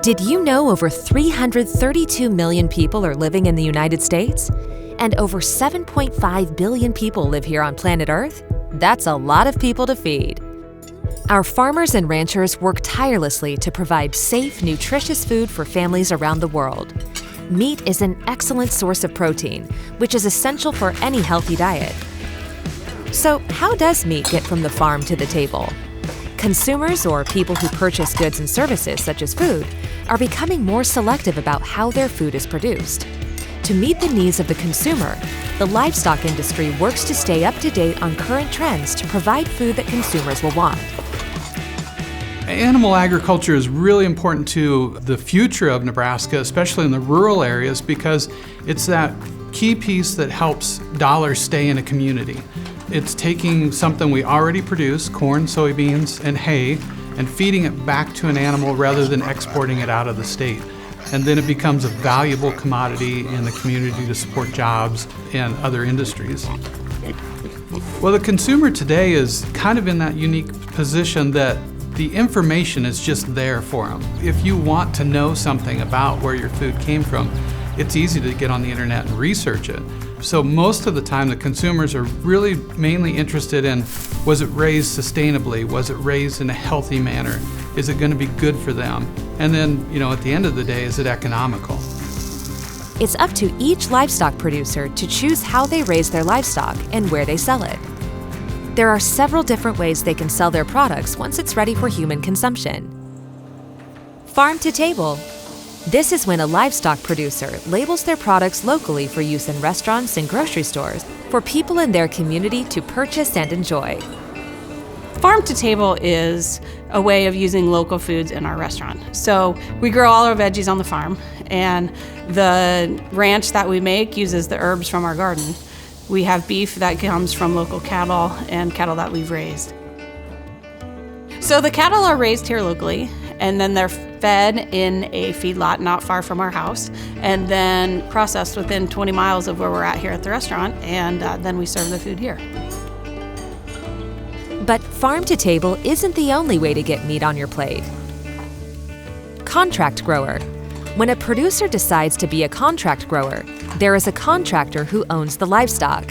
Did you know over 332 million people are living in the United States? And over 7.5 billion people live here on planet Earth? That's a lot of people to feed. Our farmers and ranchers work tirelessly to provide safe, nutritious food for families around the world. Meat is an excellent source of protein, which is essential for any healthy diet. So, how does meat get from the farm to the table? Consumers, or people who purchase goods and services such as food, are becoming more selective about how their food is produced. To meet the needs of the consumer, the livestock industry works to stay up to date on current trends to provide food that consumers will want. Animal agriculture is really important to the future of Nebraska, especially in the rural areas, because it's that key piece that helps dollars stay in a community. It's taking something we already produce, corn, soybeans, and hay, and feeding it back to an animal rather than exporting it out of the state. And then it becomes a valuable commodity in the community to support jobs and other industries. Well, the consumer today is kind of in that unique position that the information is just there for them. If you want to know something about where your food came from, it's easy to get on the internet and research it. So most of the time, the consumers are really mainly interested in, was it raised sustainably? Was it raised in a healthy manner? Is it going to be good for them? And then, at the end of the day, is it economical? It's up to each livestock producer to choose how they raise their livestock and where they sell it. There are several different ways they can sell their products once it's ready for human consumption. Farm to table. This is when a livestock producer labels their products locally for use in restaurants and grocery stores for people in their community to purchase and enjoy. Farm to table is a way of using local foods in our restaurant. So we grow all our veggies on the farm, and the ranch that we make uses the herbs from our garden. We have beef that comes from local cattle and cattle that we've raised. So the cattle are raised here locally, and then they're fed in a feedlot not far from our house, and then processed within 20 miles of where we're at here at the restaurant, and then we serve the food here. But farm to table isn't the only way to get meat on your plate. Contract grower. When a producer decides to be a contract grower, there is a contractor who owns the livestock.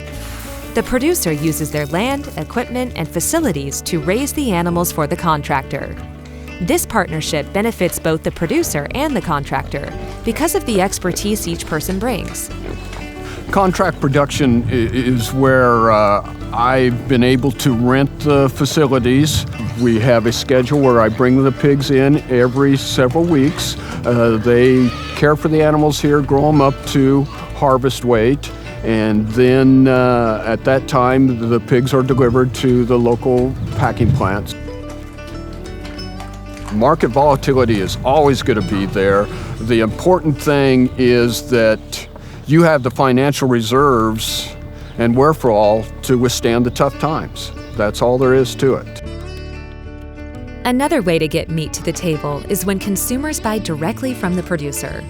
The producer uses their land, equipment, and facilities to raise the animals for the contractor. This partnership benefits both the producer and the contractor because of the expertise each person brings. Contract production is where I've been able to rent the facilities. We have a schedule where I bring the pigs in every several weeks. They care for the animals here, grow them up to harvest weight, and then at that time the pigs are delivered to the local packing plants. Market volatility is always going to be there. The important thing is that you have the financial reserves and wherewithal to withstand the tough times. That's all there is to it. Another way to get meat to the table is when consumers buy directly from the producer.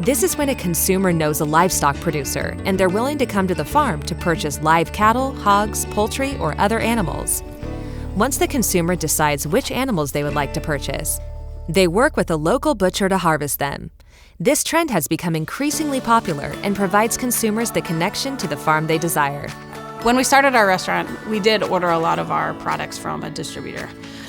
This is when a consumer knows a livestock producer and they're willing to come to the farm to purchase live cattle, hogs, poultry, or other animals. Once the consumer decides which animals they would like to purchase, they work with a local butcher to harvest them. This trend has become increasingly popular and provides consumers the connection to the farm they desire. When we started our restaurant, we did order a lot of our products from a distributor.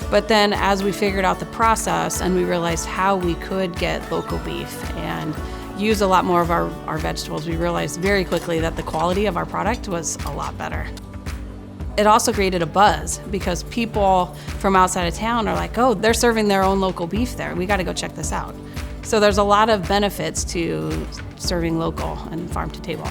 But then as we figured out the process and we realized how we could get local beef and use a lot more of our vegetables, we realized very quickly that the quality of our product was a lot better. It also created a buzz because people from outside of town are like, oh, they're serving their own local beef there. We got to go check this out. So there's a lot of benefits to serving local and farm to table.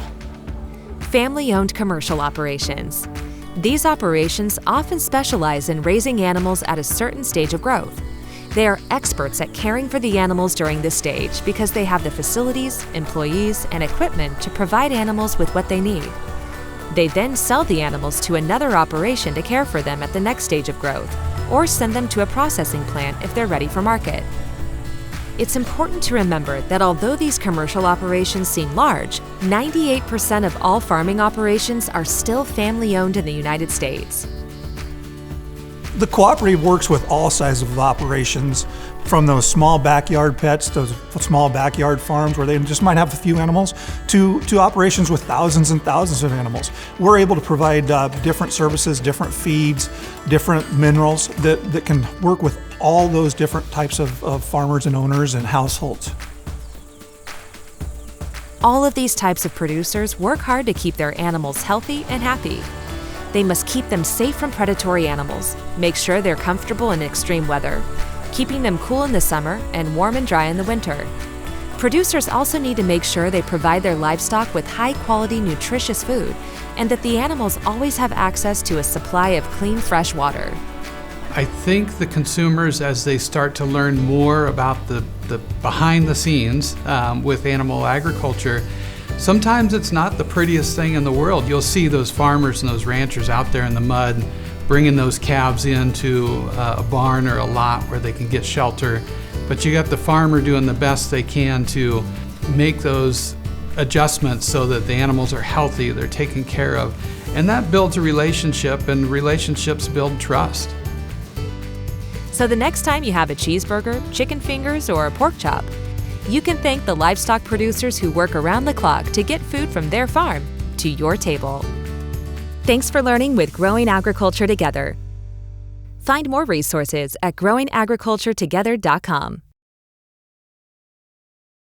Family-owned commercial operations. These operations often specialize in raising animals at a certain stage of growth. They are experts at caring for the animals during this stage because they have the facilities, employees, and equipment to provide animals with what they need. They then sell the animals to another operation to care for them at the next stage of growth, or send them to a processing plant if they're ready for market. It's important to remember that although these commercial operations seem large, 98% of all farming operations are still family-owned in the United States. The cooperative works with all sizes of operations, from those small backyard pets, those small backyard farms where they just might have a few animals, to operations with thousands and thousands of animals. We're able to provide different services, different feeds, different minerals that can work with all those different types of farmers and owners and households. All of these types of producers work hard to keep their animals healthy and happy. They must keep them safe from predatory animals, make sure they're comfortable in extreme weather, keeping them cool in the summer and warm and dry in the winter. Producers also need to make sure they provide their livestock with high-quality, nutritious food, and that the animals always have access to a supply of clean, fresh water. I think the consumers, as they start to learn more about the behind the scenes with animal agriculture, sometimes it's not the prettiest thing in the world. You'll see those farmers and those ranchers out there in the mud bringing those calves into a barn or a lot where they can get shelter. But you got the farmer doing the best they can to make those adjustments so that the animals are healthy, they're taken care of. And that builds a relationship, and relationships build trust. So the next time you have a cheeseburger, chicken fingers, or a pork chop, you can thank the livestock producers who work around the clock to get food from their farm to your table. Thanks for learning with Growing Agriculture Together. Find more resources at growingagriculturetogether.com.